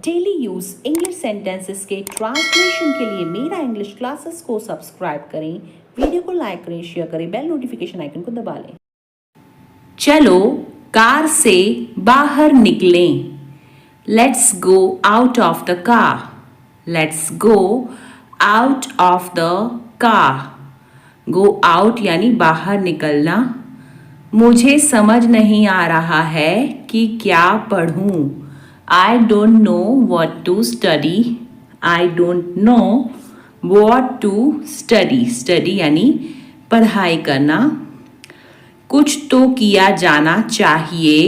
Daily use English sentences के translation के लिए मेरा इंग्लिश क्लासेस को सब्सक्राइब करें, वीडियो को लाइक करें, शेयर करें, बेल नोटिफिकेशन आइकन को दबा लें। चलो कार से बाहर निकलें। Let's go out of the car. Let's go out of the car. Go out यानी बाहर निकलना। मुझे समझ नहीं आ रहा है कि क्या पढ़ूं। I don't know what to study. I don't know what to study. Study यानी पढ़ाई करना। कुछ तो किया जाना चाहिए।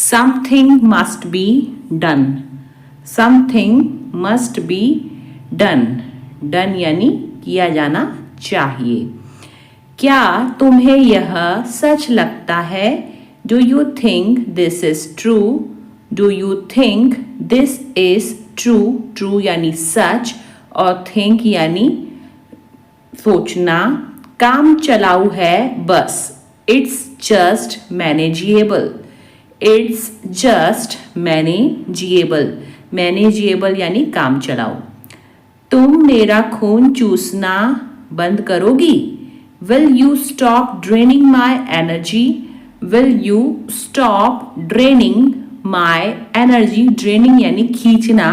Something must be done. Something must be done. Done यानी किया जाना चाहिए। क्या तुम्हें यह सच लगता है? Do you think this is true? Do you think this is true? True यानी सच और think यानी सोचना। काम चलाऊ है बस। It's just manageable. It's just manageable. Manageable यानी काम चलाऊ। तुम मेरा खून चूसना बंद करोगी? Will you stop draining my energy? Will you stop draining my energy. Draining यानी खींचना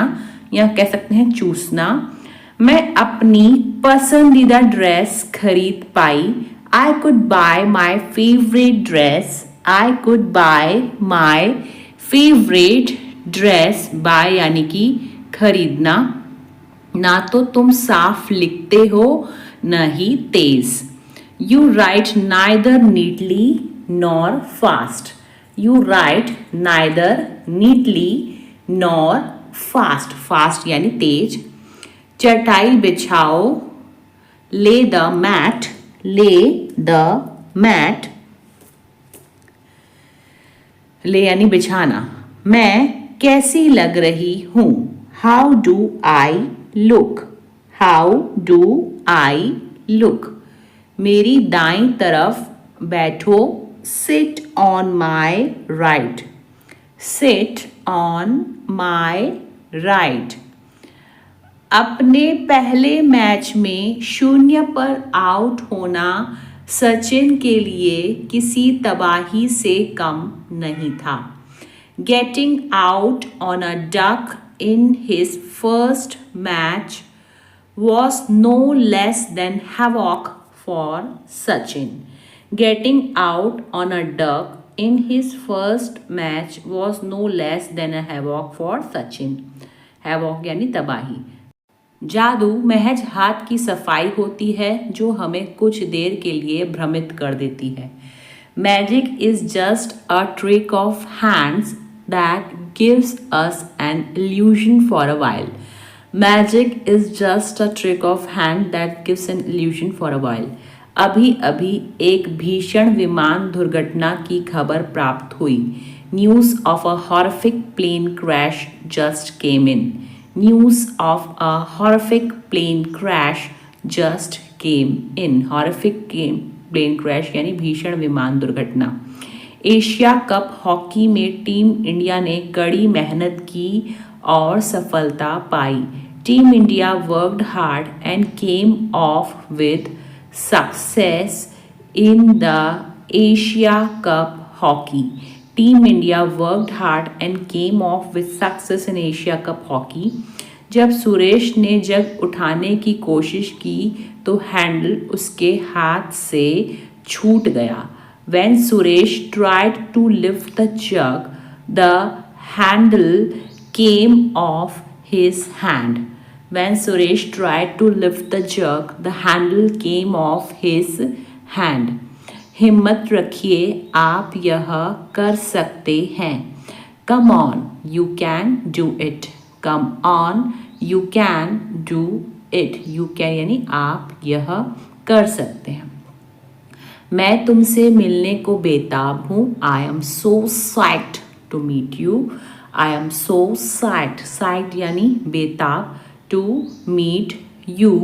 या कह सकते हैं चूसना। मैं अपनी पसंदीदा ड्रेस खरीद पाई। I could buy my favourite dress. I could buy my favourite dress. Buy यानी कि खरीदना। ना तो तुम साफ लिखते हो न ही तेज। You write neither neatly nor fast. You write neither neatly nor fast. Fast यानी तेज। चटाई बिछाओ। Lay the mat. Lay the mat. Lay यानी बिछाना। मैं कैसी लग रही हूँ? How do I look? How do I look? मेरी दाईं तरफ बैठो। Sit on my right. Sit on my right. अपने पहले मैच में 0 पर आउट होना सचिन के लिए किसी तबाही से कम नहीं था। Getting out on a duck in his first match was no less than havoc for Sachin. Getting out on a duck in his first match was no less than a havoc for Sachin. Havoc यानी तबाही। जादू महज हाथ की सफाई होती है जो हमें कुछ देर के लिए भ्रमित कर देती है। Magic is just a trick of hands that gives us an illusion for a while. Magic is just a trick of hand that gives an illusion for a while. अभी अभी एक भीषण विमान दुर्घटना की खबर प्राप्त हुई। News of a horrific plane crash just came in. News of a horrific plane crash just came in. Horrific plane crash यानी भीषण विमान दुर्घटना। एशिया कप हॉकी में टीम इंडिया ने कड़ी मेहनत की और सफलता पाई। Team India worked hard and came off with success in the Asia Cup hockey. Team India worked hard and came off with success in Asia Cup hockey. जब सुरेश ने जग उठाने की कोशिश की तो हैंडल उसके हाथ से छूट गया। When Suresh tried to lift the jug, the handle came off his hand. When Suresh tried to lift the jug, the handle came off his hand. हिम्मत रखिए, आप यह कर सकते हैं। Come on, you can do it. Come on, you can do it. You can यानी आप यह कर सकते हैं। मैं तुमसे मिलने को बेताब हूँ। I am so psyched to meet you. I am so psyched. Psyched यानी बेताब। To meet you.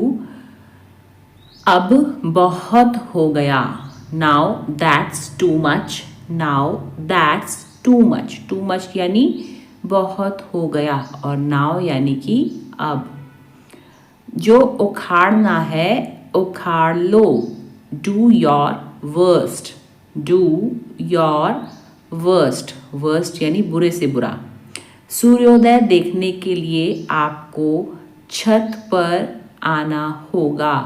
अब बहुत हो गया। Now that's too much. Now that's too much. Too much यानी बहुत हो गया, और नाउ यानी कि अब। जो उखाड़ना है उखाड़ लो, do your worst, do your worst, worst यानी बुरे से बुरा। सूर्योदय देखने के लिए आपको छत पर आना होगा,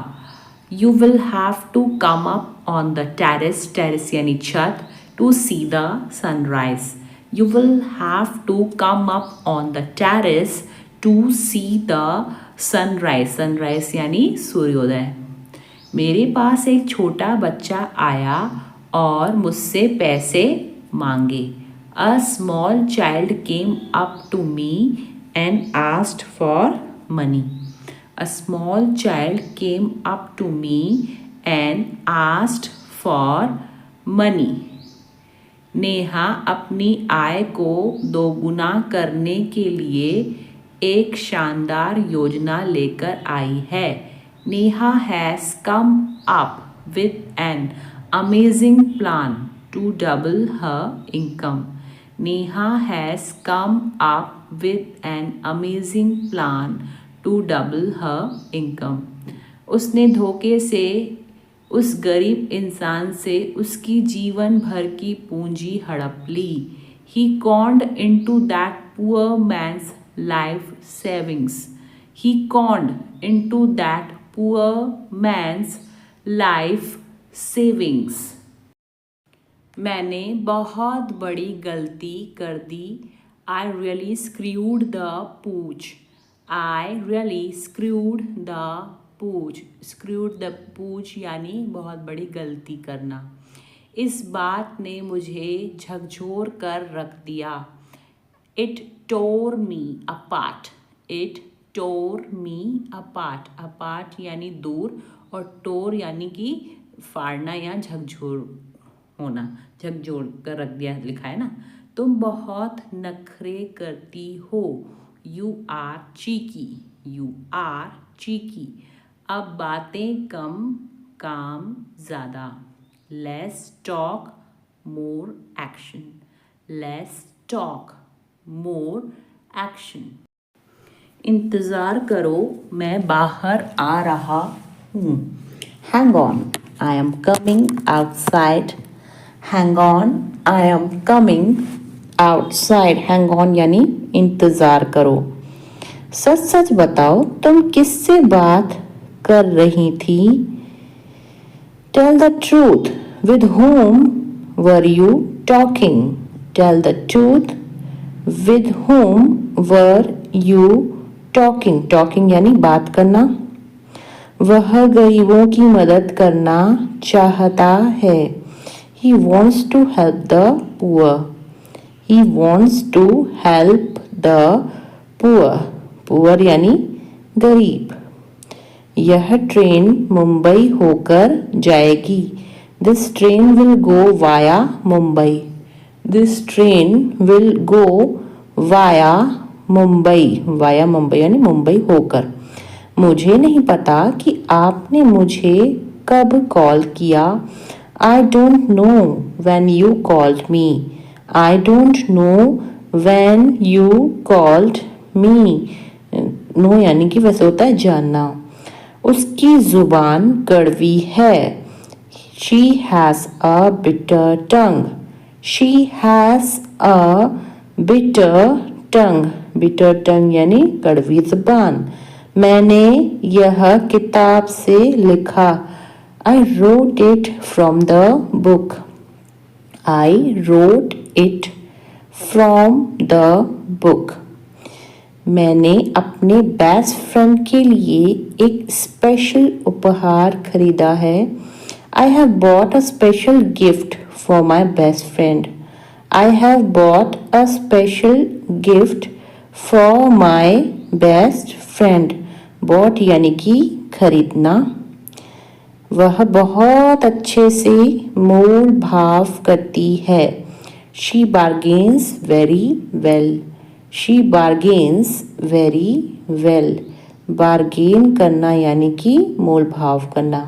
you will have to come up on the terrace, terrace यानी छत, to see the sunrise, you will have to come up on the terrace to see the sunrise, sunrise यानी सूर्योदय। मेरे पास एक छोटा बच्चा आया और मुझसे पैसे मांगे, a small child came up to me and asked for money, a small child came up to me and asked for money. Neha अपनी आय को दोगुना करने के लिए एक शानदार योजना लेकर आई है, Neha has come up with an amazing plan to double her income, Neha has come up with an amazing plan to double her income. उसने धोखे से उस गरीब इंसान से उसकी जीवन भर की पूंजी हड़प ली, he conned into that poor man's life savings, he conned into that poor man's life savings. मैंने बहुत बड़ी गलती कर दी, I really screwed the pooch, I really screwed the pooch, screwed the pooch यानी बहुत बड़ी गलती करना। इस बात ने मुझे झकझोर कर रख दिया, it tore me apart, it tore me apart, apart यानी दूर और टोर यानी कि फाड़ना या झकझोर होना, झकझोर कर रख दिया लिखा है ना। तुम बहुत नखरे करती हो, you are cheeky, you are cheeky. अब बातें कम काम ज़्यादा, less talk more action, less talk more action. इंतज़ार करो मैं बाहर आ रहा हूँ, hang on I am coming outside, hang on I am coming outside, hang on यानी इंतज़ार करो। सच सच बताओ तुम किससे बात कर रही थी, tell the truth with whom were you talking, tell the truth with whom were you talking, talking यानी बात करना। वह गरीबों की मदद करना चाहता है, he wants to help the poor, he wants to help the poor, poor यानी गरीब। यह ट्रेन मुंबई होकर जाएगी, this train will go via Mumbai, this train will go via Mumbai, via Mumbai यानी मुंबई होकर। मुझे नहीं पता कि आपने मुझे कब कॉल किया, I don't know when you called me, I don't know when you called me. Know यानी कि वैसे होता है जानना। उसकी जुबान कड़वी है, she has a bitter tongue, she has a bitter tongue, bitter tongue यानी कड़वी जुबान। मैंने यह किताब से लिखा, I wrote it from the book, I wrote it from the book. मैंने अपने बेस्ट फ्रेंड के लिए एक स्पेशल उपहार खरीदा है, I have bought a special gift for my best friend, I have bought a special gift for my best friend. Bought यानी कि खरीदना। वह बहुत अच्छे से मोल भाव करती है, she bargains very well, she bargains very well. Bargain करना यानी कि मोल भाव करना।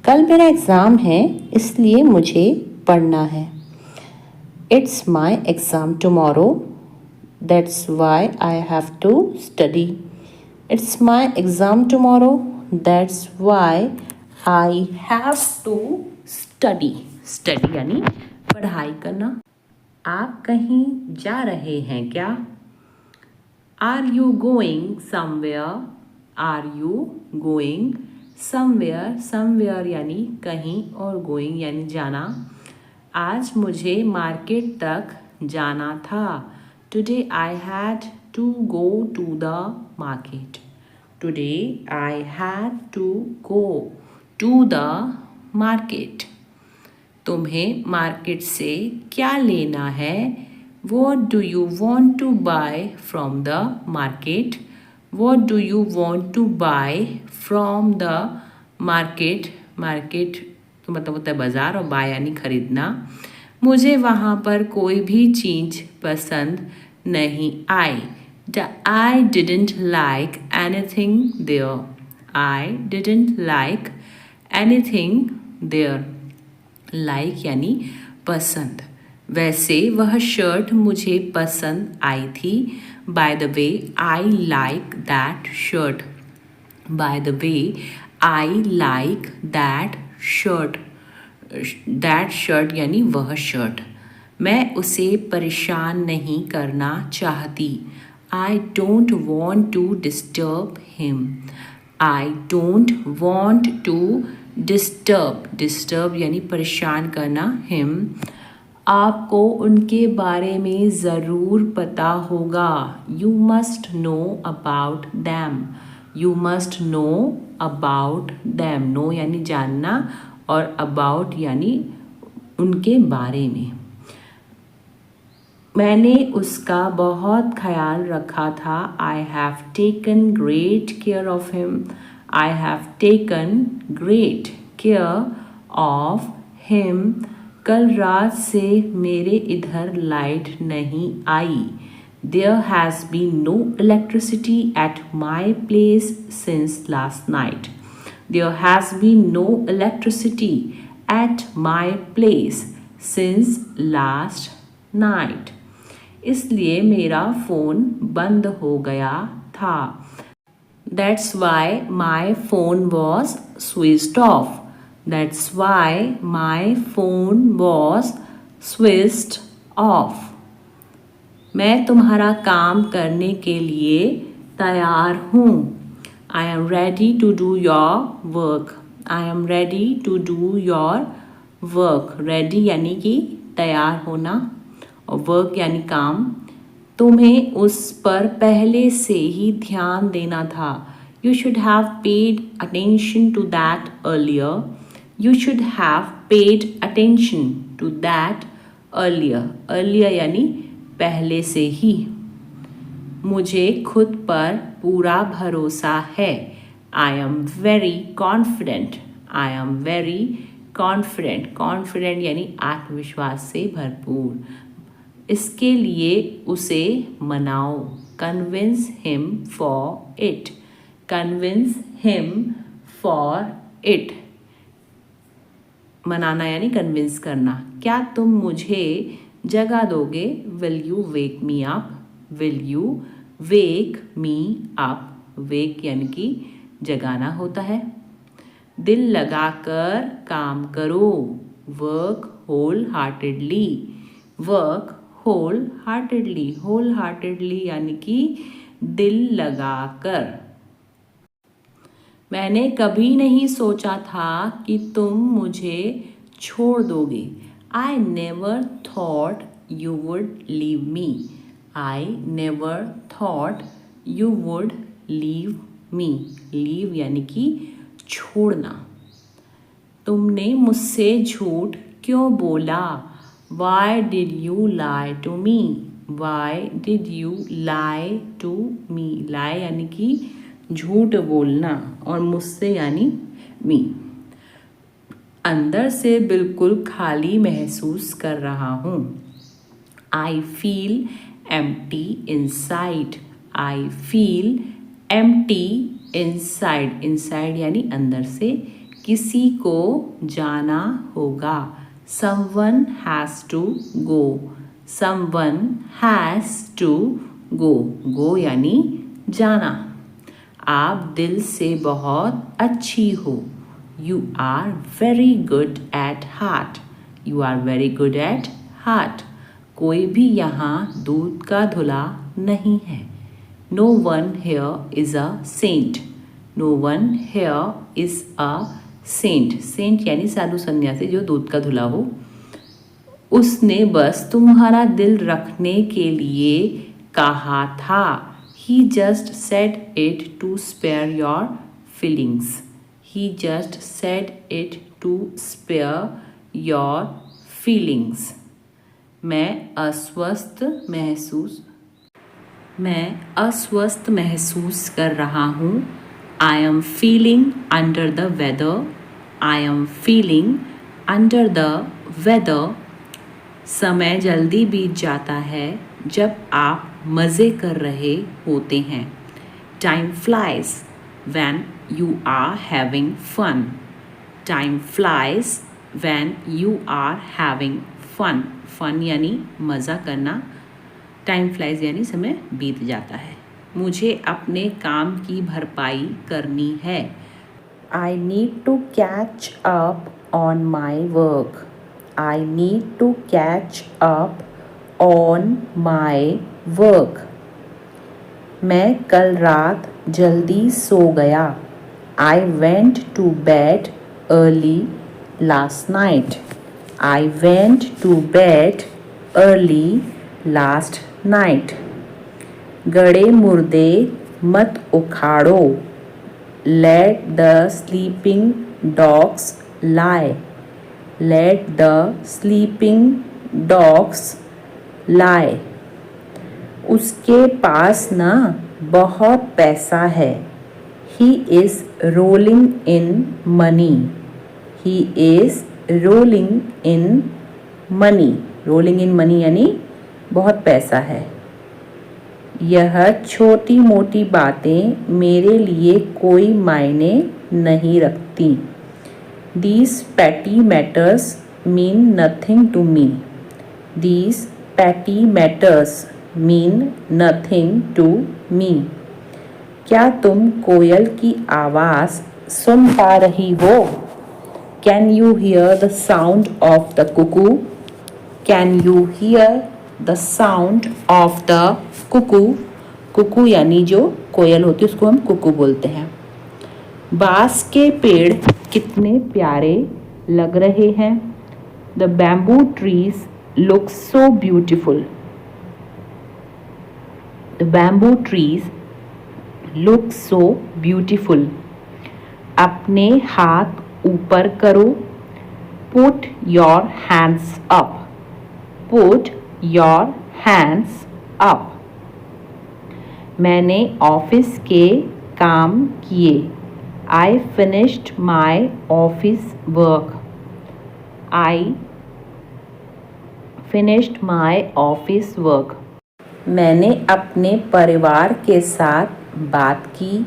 कल मेरा एग्ज़ाम है इसलिए मुझे पढ़ना है, it's my exam tomorrow, That's why I have to study. It's my exam tomorrow. That's why I have to study. Study यानी पढ़ाई करना. आप कहीं जा रहे हैं क्या? Are you going somewhere? Are you going somewhere? Somewhere यानी कहीं और going यानी जाना. आज मुझे मार्केट तक जाना था. Today I had to go to the market. Today I had to go to the market. तुम्हें मार्केट से क्या लेना है? What do you want to buy from the market? What do you want to buy from the market? Market तो मतलब होता है बाजार और buy यानी खरीदना. मुझे वहाँ पर कोई भी चीज़ पसंद नहीं आई. I didn't like anything there. I didn't like anything there. Like यानी पसंद. वैसे वह शर्ट मुझे पसंद आई थी. By the way I like that shirt. By the way I like that shirt. That shirt यानी वह शर्ट. मैं उसे परेशान नहीं करना चाहती. I don't want to disturb him. I don't want to disturb. Disturb यानी परेशान करना. हिम. आपको उनके बारे में ज़रूर पता होगा. You must know about them. You must know about them. Know यानी जानना और अबाउट यानी उनके बारे में. मैंने उसका बहुत ख्याल रखा था. I have taken great care of him. I have taken great care of him. कल रात से मेरे इधर लाइट नहीं आई. There has been no electricity at my place since last night. There has been no electricity at my place since last night. इसलिए मेरा phone बंद हो गया था. That's why my phone was switched off. That's why my phone was switched off. मैं तुम्हारा काम करने के लिए तैयार हूँ. I am ready to do your work. I am ready to do your work. Ready यानी कि तैयार होना और work यानी काम. तुम्हें उस पर पहले से ही ध्यान देना था. You should have paid attention to that earlier. You should have paid attention to that earlier. Earlier यानी पहले से ही. मुझे खुद पर पूरा भरोसा है. I am very confident. I am very confident. Confident यानी आत्मविश्वास से भरपूर. इसके लिए उसे मनाओ. Convince him for it. Convince him for it. मनाना यानी कन्विंस करना. क्या तुम मुझे जगा दोगे? Will you wake me up? Will you wake me up? Wake यानी कि जगाना होता है. दिल लगाकर काम करो. Work wholeheartedly. Work wholeheartedly. Wholeheartedly यानी कि दिल लगाकर. मैंने कभी नहीं सोचा था कि तुम मुझे छोड़ दोगे. I never thought you would leave me. I never thought you would leave me. Leave यानी कि छोड़ना. तुमने मुझसे झूठ क्यों बोला? Why did you lie to me? Why did you lie to me? Lie यानी कि झूठ बोलना और मुझसे यानी मी. अंदर से बिल्कुल खाली महसूस कर रहा हूँ. I feel empty inside. I feel empty inside. Inside यानी अंदर से. किसी को जाना होगा. Someone has to go. Someone has to गो, गो यानी जाना। आप दिल से बहुत अच्छी हो। You are very good at heart. You are very good at heart. कोई भी यहाँ दूध का धुला नहीं है। No one here is a saint. No one here is a saint. Saint यानी साधु सन्यासी जो दूध का धुला हो। उसने बस तुम्हारा दिल रखने के लिए कहा था। He just said it to spare your feelings. He just said it to spare your feelings. मैं अस्वस्थ महसूस कर रहा हूँ। I am feeling under the weather. I am feeling under the weather. समय जल्दी बीत जाता है जब आप मज़े कर रहे होते हैं। Time flies when you are having fun. Time flies when you are having fun. Fun यानी मज़ा करना। Time flies यानी समय बीत जाता है। मुझे अपने काम की भरपाई करनी है। I need to catch up on my work. I need to catch up on my work. मैं कल रात जल्दी सो गया। I went to bed early last night. I went to bed early last night. गड़े मुर्दे मत उखाड़ो। Let the sleeping dogs lie. Let the sleeping dogs lie. उसके पास ना बहुत पैसा है। He is rolling in money. He is rolling in money. Rolling in money यानी बहुत पैसा है। यह छोटी मोटी बातें मेरे लिए कोई मायने नहीं रखती। These petty matters mean nothing to me. These petty matters mean nothing to me. क्या तुम कोयल की आवाज़ सुन पा रही हो? Can you hear the sound of the cuckoo? Can you hear the sound of the cuckoo? Kuku यानी जो कोयल होती है उसको हम कुकू बोलते हैं। बांस के पेड़ कितने प्यारे लग रहे हैं। The bamboo trees look so beautiful. The bamboo trees look so beautiful. अपने हाथ ऊपर करो। Put your hands up. Put your hands up. मैंने ऑफिस के काम किए। I finished my office work. I finished my office work. मैंने अपने परिवार के साथ बात की।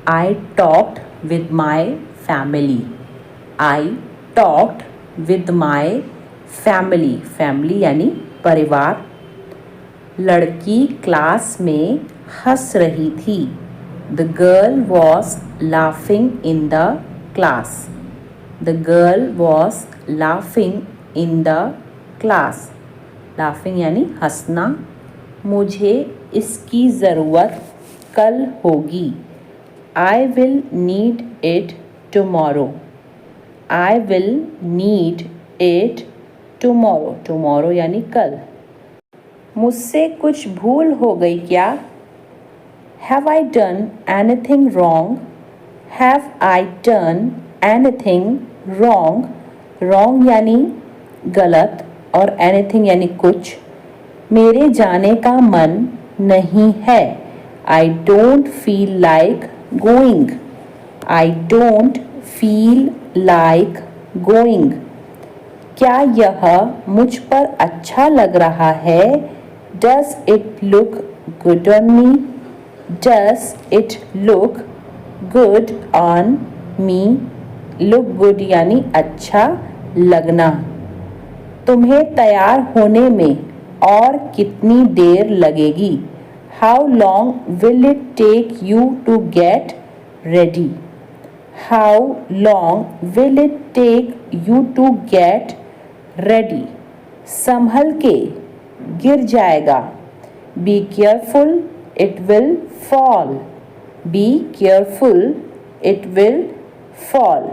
I talked with my family. I talked with my family. Family यानी परिवार। लड़की क्लास में हंस रही थी। The girl was laughing in the class. The girl was laughing in the class. Laughing यानी हंसना। मुझे इसकी ज़रूरत कल होगी। I will need it tomorrow. I will need it tomorrow. Tomorrow यानी कल। मुझसे कुछ भूल हो गई क्या? Have I done anything wrong? Have I done anything wrong? Wrong यानी गलत और anything यानी कुछ। मेरे जाने का मन नहीं है। I don't feel like going. I don't feel like going. क्या यह मुझ पर अच्छा लग रहा है? Does it look good on me? Does it look good on me? Look good यानी अच्छा लगना। तुम्हें तैयार होने में और कितनी देर लगेगी? How long will it take you to get ready? How long will it take you to get ready? संभल के, गिर जाएगा. Be careful, it will fall. Be careful, it will fall.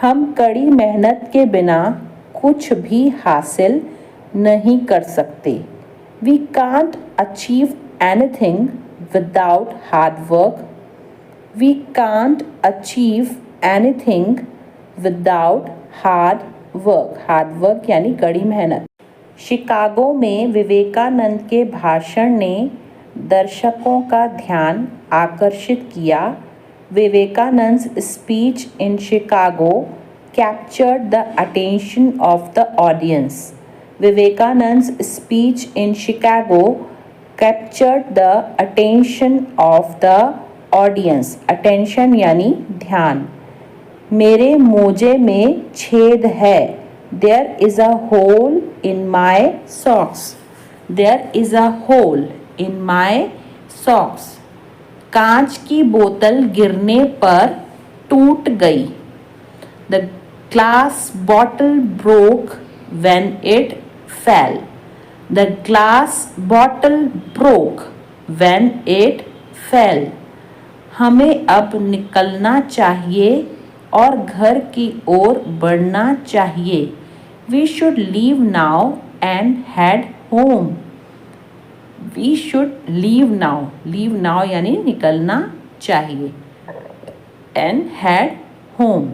हम कड़ी मेहनत के बिना कुछ भी हासिल नहीं कर सकते. We can't achieve anything without hard work. We can't achieve anything without hard work. Hard work यानी कड़ी मेहनत. शिकागो में विवेकानंद के भाषण ने दर्शकों का ध्यान आकर्षित किया. Vivekanand's speech in Chicago captured the attention of the audience. Vivekanand's speech in Chicago captured the attention of the audience. Attention यानी ध्यान. मेरे मोजे में छेद है. There is a hole in my socks. There is a hole in my socks. कांच की बोतल गिरने पर टूट गई. The glass bottle broke when it fell. The glass bottle broke when it fell. हमें अब निकलना चाहिए और घर की ओर बढ़ना चाहिए. We should leave now and head home. We should leave now. Leave now यानी निकलना चाहिए. And head home.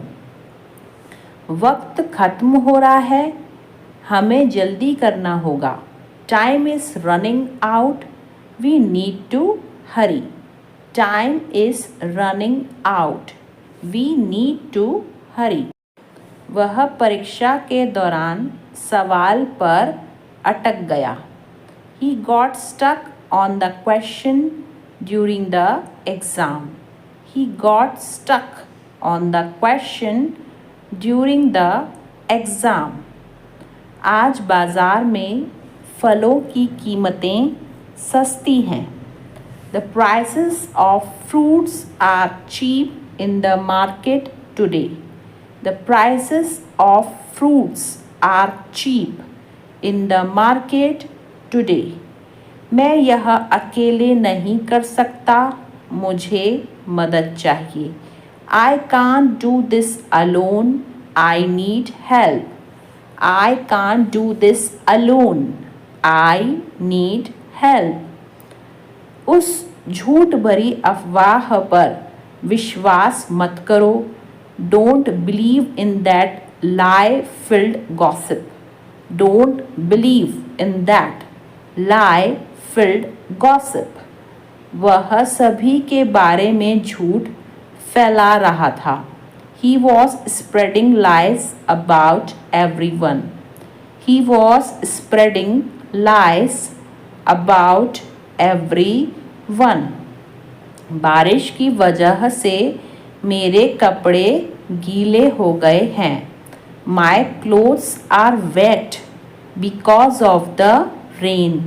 वक्त खत्म हो रहा है. हमें जल्दी करना होगा. Time is running out. We need to hurry. Time is running out. We need to hurry. वह परीक्षा के दौरान सवाल पर अटक गया. He got stuck on the question during the exam. He got stuck on the question during the exam. आज बाज़ार में फलों की कीमतें सस्ती हैं. The prices of fruits are cheap in the market today. The prices of fruits are cheap in the market today. मैं यह अकेले नहीं कर सकता. मुझे मदद चाहिए. I can't do this alone. I need help. I can't do this alone. I need help. उस झूठ भरी अफवाह पर विश्वास मत करो. Don't believe in that lie-filled gossip. Don't believe in that lie-filled gossip. वह सभी के बारे में झूठ फैला रहा था. He was spreading lies about everyone. He was spreading lies about everyone. बारिश की वजह से मेरे कपड़े गीले हो गए हैं. My clothes are wet because of the rain.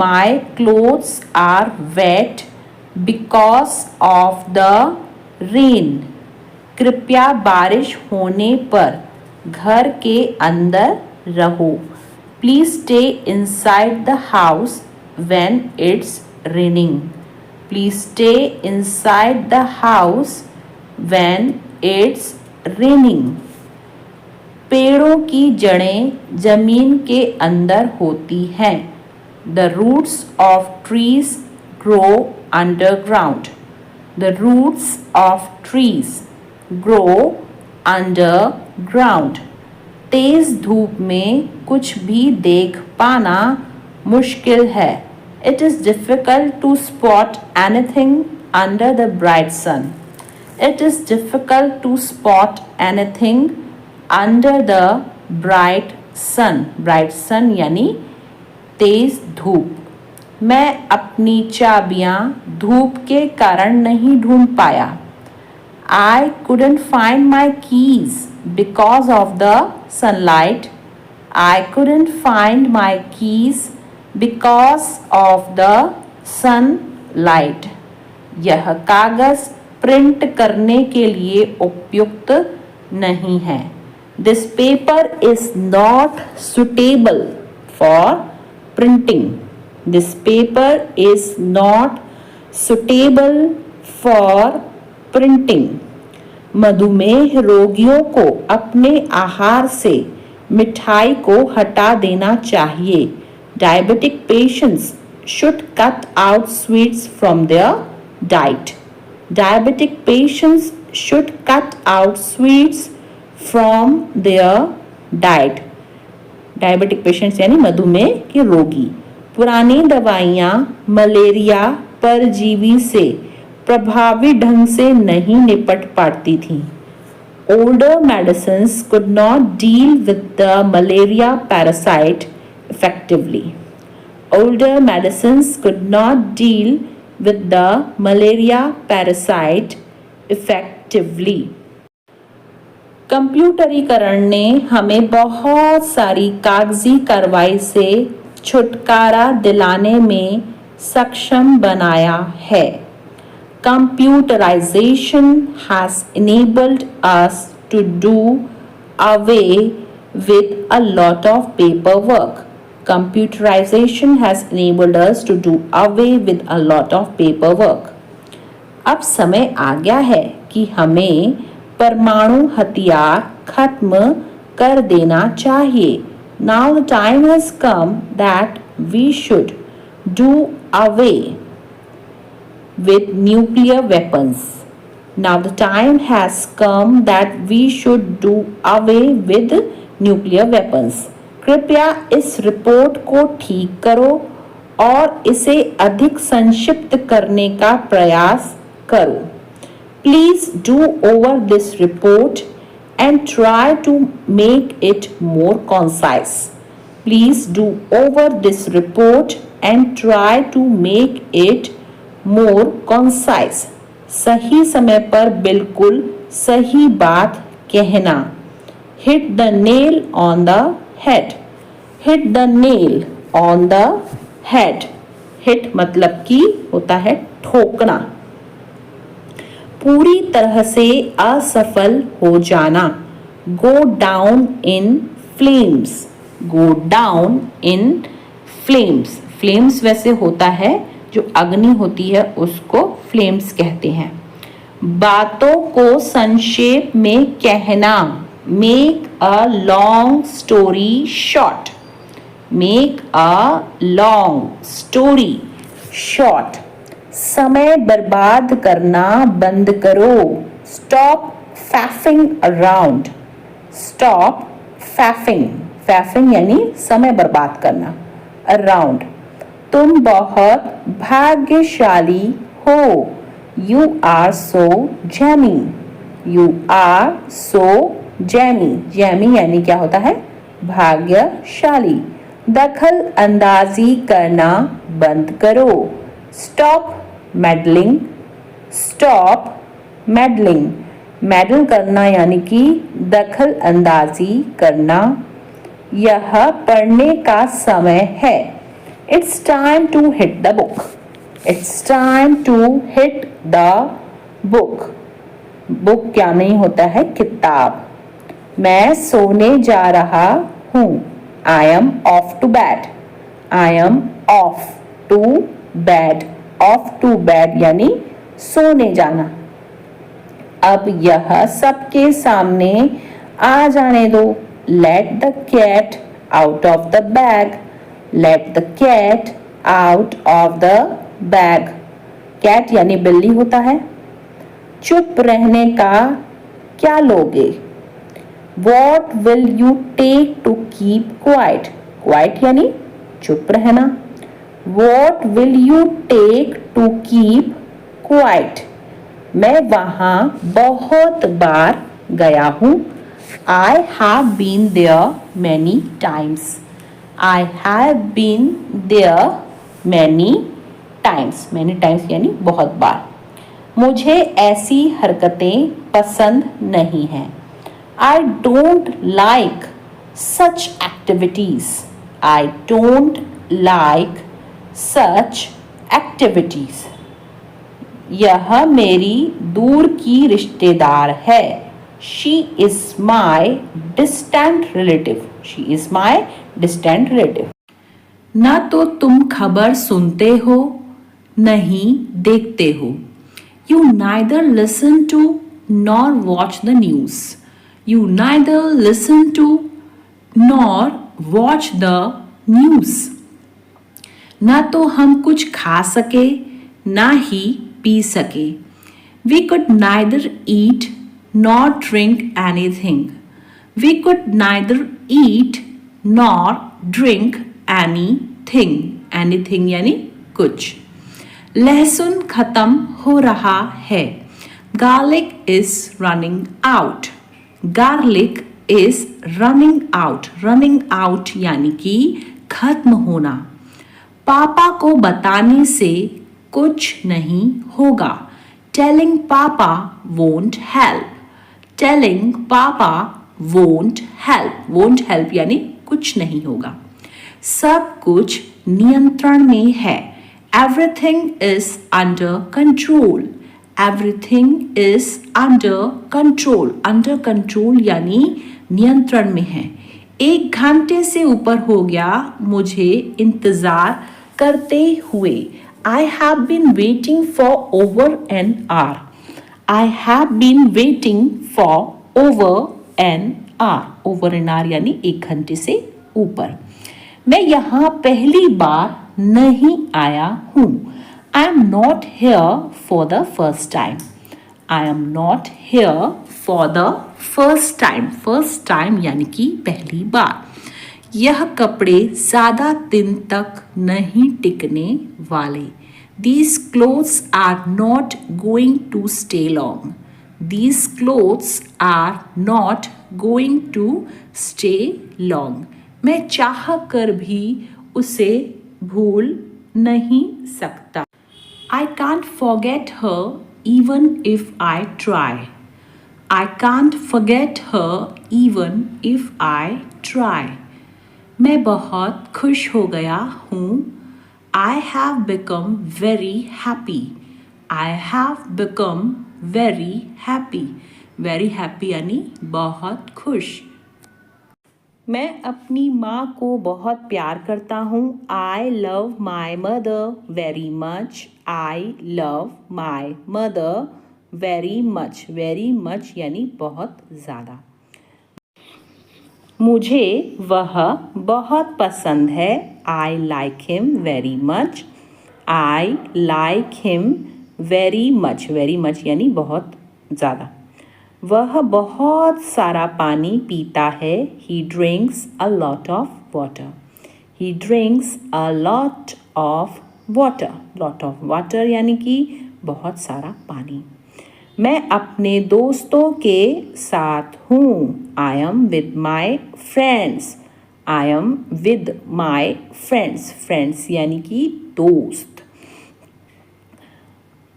My clothes are wet because of the rain. कृपया बारिश होने पर घर के अंदर रहो. Please stay inside the house when it's raining. Please stay inside the house when it's raining. पेड़ों की जड़ें जमीन के अंदर होती हैं. The roots of trees grow underground. The roots of trees grow underground. तेज धूप में कुछ भी देख पाना मुश्किल है. It is difficult to spot anything under the bright sun. It is difficult to spot anything under the bright sun. Bright sun यानी तेज धूप. मैं अपनी चाबियां धूप के कारण नहीं ढूंढ पाया. I couldn't find my keys because of the sunlight. I couldn't find my keys because of the sunlight, यह कागज प्रिंट करने के लिए उपयुक्त नहीं है। This paper is not suitable for printing. This paper is not suitable for printing. मधुमेह रोगियों को अपने आहार से मिठाई को हटा देना चाहिए। Diabetic patients should cut out sweets from their diet. Diabetic patients should cut out sweets from their diet. Diabetic patients यानी मधुमेह के रोगी। पुरानी दवाइयाँ मलेरिया परजीवी से प्रभावी ढंग से नहीं निपट पाती थीं। Older medicines could not deal with the malaria parasite effectively. Older medicines could not deal with the malaria parasite effectively. कंप्यूटरीकरण ने हमें बहुत सारी कागजी कार्रवाई से छुटकारा दिलाने में सक्षम बनाया है। Computerization has enabled us to do away with a lot of paperwork. Computerization has enabled us to do away with a lot of paperwork. अब समय आ गया है कि हमें परमाणु हथियार खत्म कर देना चाहिए। Now the time has come that we should do away with nuclear weapons. Now the time has come that we should do away with nuclear weapons. कृपया इस रिपोर्ट को ठीक करो और इसे अधिक संक्षिप्त करने का प्रयास करो। Please do over this report and try to make it more concise. Please do over this report and try to make it more concise. सही समय पर बिल्कुल सही बात कहना। Hit the nail on the head. Hit the nail on the head. Hit मतलब कि होता है ठोकना। पूरी तरह से असफल हो जाना। Go down in flames. Go down in flames. Flames वैसे होता है जो अग्नि होती है उसको फ्लेम्स कहते हैं। बातों को संक्षेप में कहना। Make a long story short. Make a long story short. समय बर्बाद करना बंद करो। Stop faffing around. Stop faffing. Faffing यानी समय बर्बाद करना। अराउंड। तुम बहुत भाग्यशाली हो। You are so jammy. You are so jammy. Jammy यानी क्या होता है? भाग्यशाली। दखल अंदाजी करना बंद करो। Stop meddling. Stop meddling. Medal करना यानी कि दखल अंदाजी करना। यह पढ़ने का समय है। It's time to hit the book. It's time to hit the book. Book क्या नहीं होता है? किताब। मैं सोने जा रहा हूँ। I am off to bed. I am off to bed. Off to bed यानी सोने जाना। अब यह सबके सामने आ जाने दो। Let the cat out of the bag. Let the cat out of the bag. Cat यानी बिल्ली होता है। चुप रहने का क्या लोगे? What will you take to keep quiet? Quiet यानी चुप रहना। What will you take to keep quiet? मैं वहाँ बहुत बार गया हूँ। I have been there many times. I have been there many times. Many times यानी बहुत बार। मुझे ऐसी हरकतें पसंद नहीं हैं। I don't like such activities. I don't like such activities. यह मेरी दूर की रिश्तेदार है. She is my distant relative. She is my distant relative. ना तो तुम खबर सुनते हो, नहीं देखते हो. You neither listen to nor watch the news. You neither listen to nor watch the news. ना तो हम कुछ खा सके, ना ही पी सके. We could neither eat nor drink anything. We could neither eat nor drink anything. Anything यानी कुछ. लहसुन खत्म हो रहा है. Garlic is running out. Garlic is running out. Running out यानी कि खत्म होना. पापा को बताने से कुछ नहीं होगा. Telling Papa won't help. Telling Papa won't help. Won't help यानी कुछ नहीं होगा. सब कुछ नियंत्रण में है. Everything is under control. Everything is under control. Under control यानी नियंत्रण में है. 1 घंटे से ऊपर हो गया मुझे इंतजार करते हुए. I have been waiting for over an hour. I have been waiting for over an hour. Over an hour यानी 1 घंटे से ऊपर. मैं यहाँ पहली बार नहीं आया हूँ. I am not here for the first time. I am not here for the first time. First time यानी कि पहली बार. यह कपड़े ज़्यादा दिन तक नहीं टिकने वाले. These clothes are not going to stay long. These clothes are not going to stay long. मैं चाह कर भी उसे भूल नहीं सकता. I can't forget her even if I try. I can't forget her even if I try. मैं बहुत खुश हो गया हूँ. I have become very happy. I have become very happy. Very happy यानी बहुत खुश. मैं अपनी माँ को बहुत प्यार करता हूँ. I love my mother very much. I love my mother very much. Very much यानी बहुत ज़्यादा. मुझे वह बहुत पसंद है. I like him very much. I like him very much. Very much यानी बहुत ज़्यादा. वह बहुत सारा पानी पीता है. He drinks a lot of water. He drinks a lot of water. Lot of water यानी कि बहुत सारा पानी. मैं अपने दोस्तों के साथ हूँ. I am with my friends. I am with my friends. Friends यानी कि दोस्त.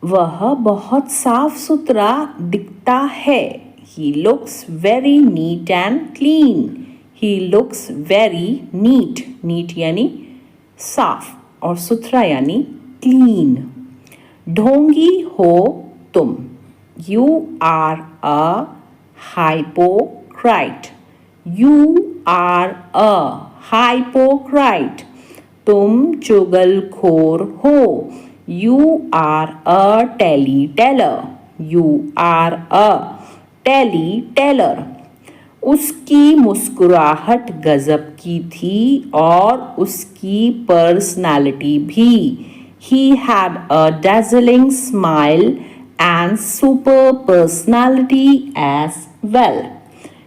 वह बहुत साफ सुथरा दिखता है. He looks very neat and clean. He looks very neat. Neat यानी साफ और सुथरा यानी clean. ढोंगी हो तुम. You are a hypocrite. You are a hypocrite. तुम चुगलखोर हो. You are a tally-teller. You are a tally-teller. उसकी मुस्कुराहट गजब की थी और उसकी पर्सनालिटी भी. He had a dazzling smile and super personality as well.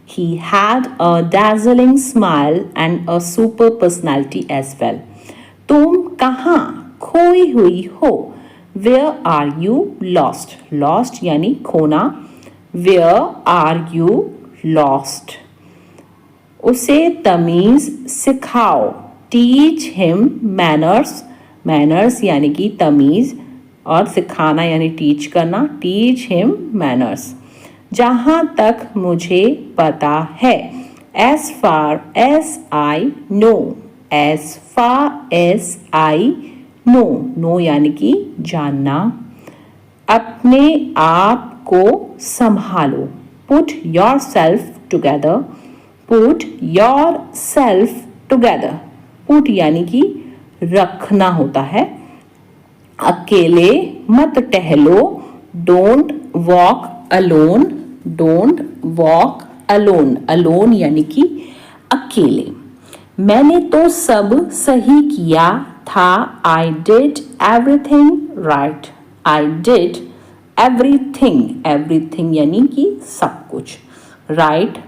He had a dazzling smile and a super personality as well. तुम कहाँ खोई हुई हो. Where are you lost? Lost यानी खोना. Where are you lost? उसे तमीज़ सिखाओ. Teach him manners. Manners यानी कि तमीज़ और सिखाना यानी टीच करना. Teach him manners. जहाँ तक मुझे पता है. As far as I know. As far as I know, know यानी कि जानना। अपने आप को संभालो, put yourself together, put yourself together. Put यानी कि रखना होता है। अकेले मत टहलो, don't walk alone, don't walk alone. Alone यानी कि अकेले। मैंने तो सब सही किया था, I did everything right, I did everything, everything यानी कि सब कुछ, राइट।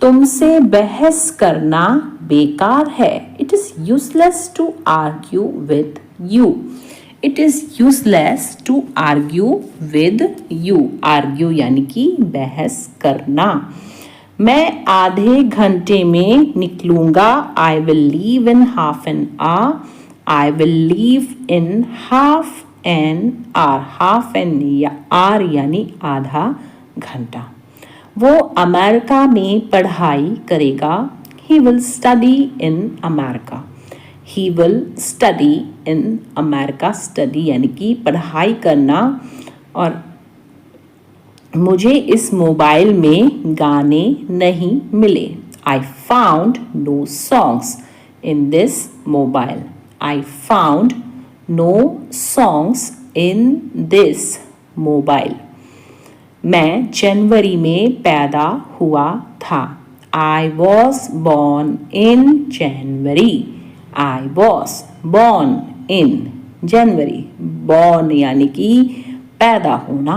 तुमसे बहस करना बेकार है, it is useless to argue with you, it is useless to argue with you. Argue यानी कि बहस करना। मैं आधे घंटे में निकलूंगा, I will leave in half an hour, I will leave in half an hour. Half an hour यानी आधा घंटा। वो अमेरिका में पढ़ाई करेगा, he will study in America, he will study in America. Study यानी कि पढ़ाई करना। और मुझे इस मोबाइल में गाने नहीं मिले, I found no songs in this mobile, I found no songs in this mobile. मैं जनवरी में पैदा हुआ था, I was born in January, I was born in January. Born यानी कि पैदा होना।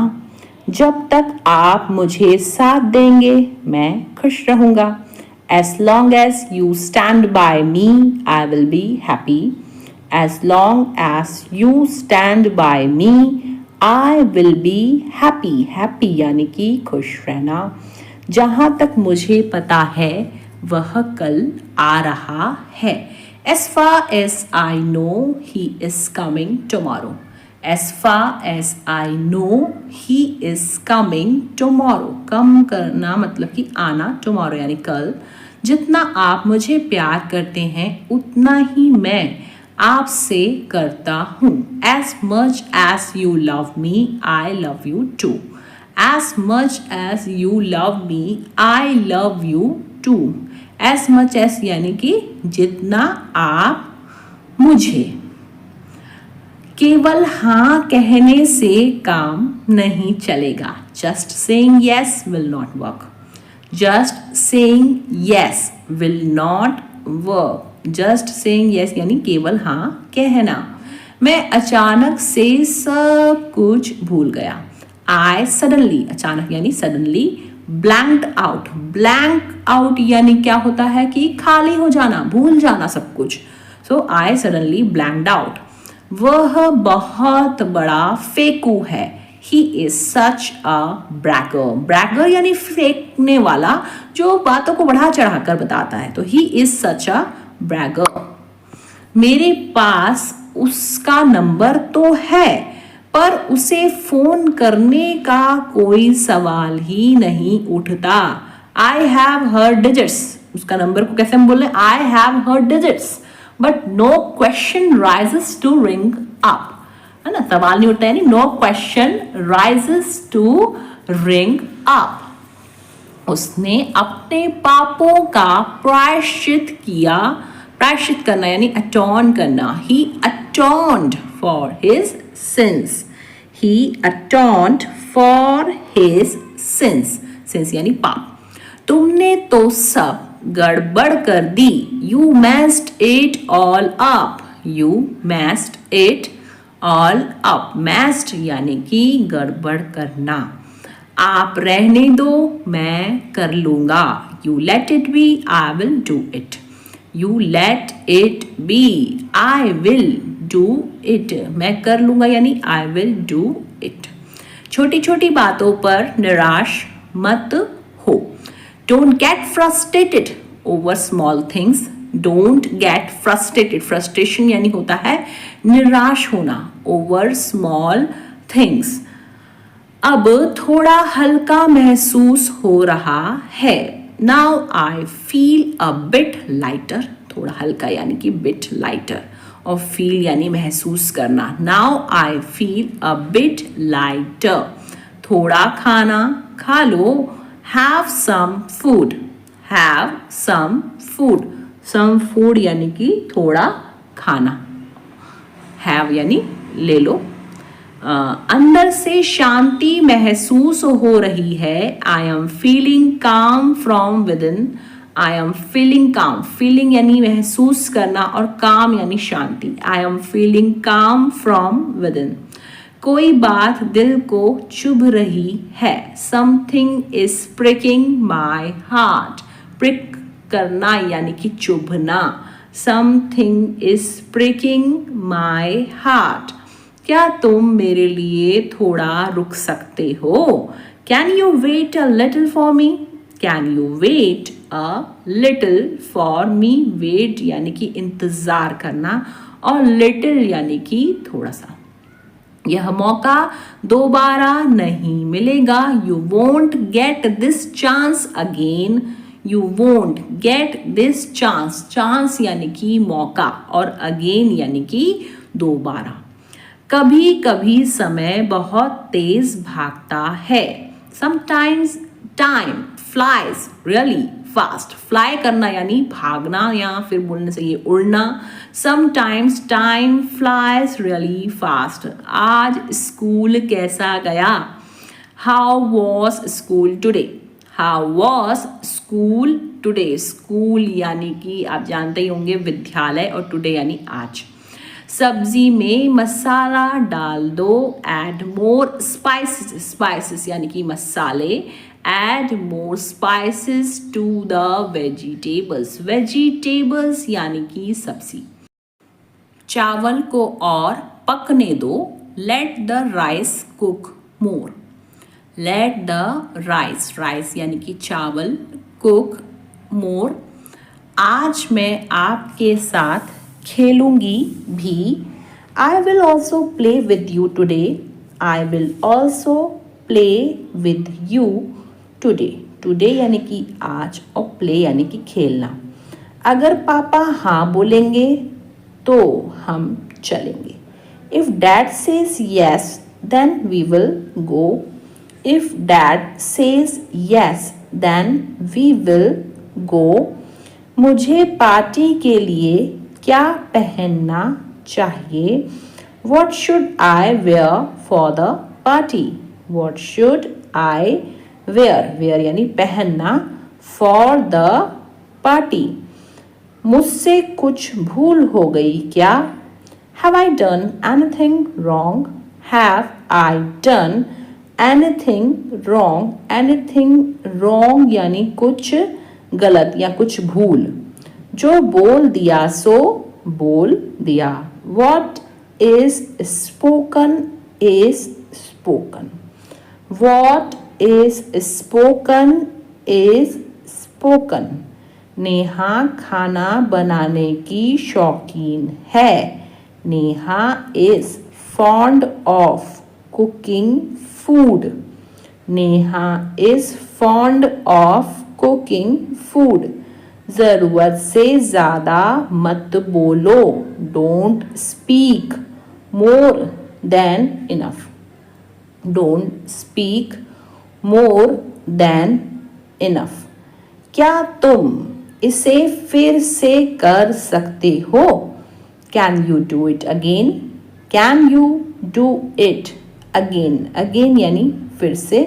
जब तक आप मुझे साथ देंगे मैं खुश रहूँगा, as long as you stand by me I will be happy, as long as you stand by me I will be happy. Happy यानी कि खुश रहना। जहाँ तक मुझे पता है वह कल आ रहा है, as far as I know he is coming tomorrow, as far as I know he is coming tomorrow। कम करना मतलब कि आना, tomorrow यानी कल। जितना आप मुझे प्यार करते हैं उतना ही मैं आपसे करता हूँ, as much as you love me I love you too, as much as you love me I love you too। as much as यानी कि जितना आप मुझे। केवल हाँ कहने से काम नहीं चलेगा, just saying yes will not work, just saying yes will not work, just saying yes यानी केवल हाँ कहना। मैं अचानक से सब कुछ भूल गया, I suddenly, अचानक यानी suddenly, blanked out, blank out यानी क्या होता है कि खाली हो जाना, भूल जाना सब कुछ। So I suddenly blanked out। वह बहुत बड़ा फेंकू है, he is such a bragger, bragger यानी फेंकने वाला, जो बातों को बढ़ा चढ़ा कर बताता है, तो he is such a bragger। मेरे पास उसका नंबर तो है पर उसे फोन करने का कोई सवाल ही नहीं उठता, I have her digits। उसका नंबर को कैसे हम बोल रहे हैं, I have her digits but no question rises to ring up, है ना, सवाल नहीं उठता यानी no question rises to ring up। उसने अपने पापों का प्रायश्चित किया, प्रायश्चित करना यानी atone करना, he atoned for his sins, he atoned for his sins, sins यानी पाप। तुमने तो सब गड़बड़ कर दी, you messed it all up, you messed it all up, messed यानी कि गड़बड़ करना। आप रहने दो मैं कर लूँगा, you let it be I will do it, you let it be I will do it, मैं कर लूँगा यानी I will do it। छोटी छोटी बातों पर निराश मत हो, don't get frustrated over small things, don't get frustrated, frustration यानी होता है निराश होना, over small things। अब थोड़ा हल्का महसूस हो रहा है, now I feel a bit lighter, थोड़ा हल्का यानी कि bit lighter, और फील यानी महसूस करना। Now I feel a bit lighter, थोड़ा खाना खा लो। Have some food, have some food, some food यानी कि थोड़ा खाना, हैव यानी ले लो। अंदर से शांति महसूस हो रही है। I am feeling calm from within, I am feeling calm, feeling यानी महसूस करना और काम यानी शांति। I am feeling calm from within. कोई बात दिल को चुभ रही है। Something is pricking my heart, prick करना यानी कि चुभना। Something is pricking my heart. क्या तुम मेरे लिए थोड़ा रुक सकते हो? Can you wait a little for me, can you wait a little for me. Wait यानी कि इंतजार करना और लिटिल यानी कि थोड़ा सा। यह मौका दोबारा नहीं मिलेगा। You won't get this chance again, you won't get this chance, chance यानी कि मौका और अगेन यानी कि दोबारा। कभी कभी समय बहुत तेज भागता है। Sometimes time flies really fast, fly करना यानी भागना या फिर बोलने से ये उड़ना। Sometimes time flies really fast. आज स्कूल कैसा गया? How was school today, how was school today. School यानी कि आप जानते ही होंगे विद्यालय और टुडे यानी आज। सब्जी में मसाला डाल दो। एड मोर स्पाइसेस, स्पाइसेस यानी कि मसाले। Add more spices to the vegetables, vegetables यानी कि सब्जी। चावल को और पकने दो। Let the rice cook more, let the rice, rice यानी कि चावल, कुक मोर। आज मैं आपके साथ खेलूंगी भी। I will also play with you today, I will also play with you today. Today यानी कि आज और प्ले यानी कि खेलना। अगर पापा हाँ बोलेंगे तो हम चलेंगे। If dad says yes then we will go, if dad says yes then we will go. मुझे पार्टी के लिए क्या पहनना चाहिए? What should I wear for the party? What should I wear? Wear यानी पहनना, for the party. मुझसे कुछ भूल हो गई क्या? Have I done anything wrong? Have I done anything wrong? Anything wrong यानी कुछ गलत या कुछ भूल। जो बोल दिया सो बोल दिया। What is spoken is spoken. What is spoken is spoken. Neha खाना बनाने की शौकीन है। Neha is fond of cooking food. Neha is fond of cooking food. जरूरत से ज़्यादा मत बोलो। Don't speak more than enough, don't speak more than enough. क्या तुम इसे फिर से कर सकते हो? Can you do it again, can you do it again. Again यानी फिर से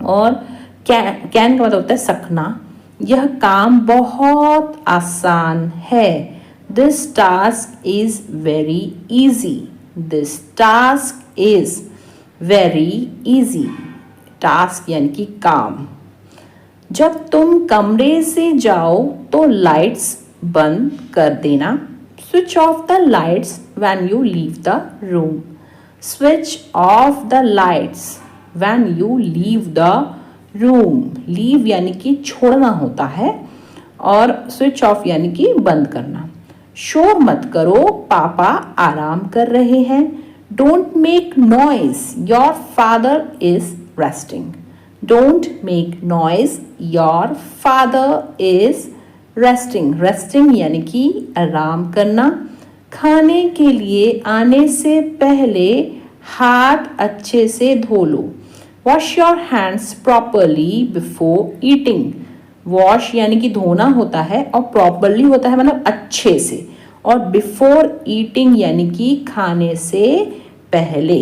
और कैन का मतलब होता है सकना। यह काम बहुत आसान है। This task is very easy, this task is very easy. Task यानी कि काम। जब तुम कमरे से जाओ तो लाइट्स बंद कर देना। Switch off the lights when you leave the room, switch off the lights when you leave the room. Leave यानी कि छोड़ना होता है और स्विच ऑफ यानी कि बंद करना। शोर मत करो, पापा आराम कर रहे हैं। Don't make noise, your father is resting. Don't make noise, your father is resting. Resting यानी कि आराम करना। खाने के लिए आने से पहले हाथ अच्छे से धो लो। Wash your hands properly before eating. Wash यानी कि धोना होता है और प्रॉपरली होता है मतलब अच्छे से, और बिफोर ईटिंग यानी कि खाने से पहले।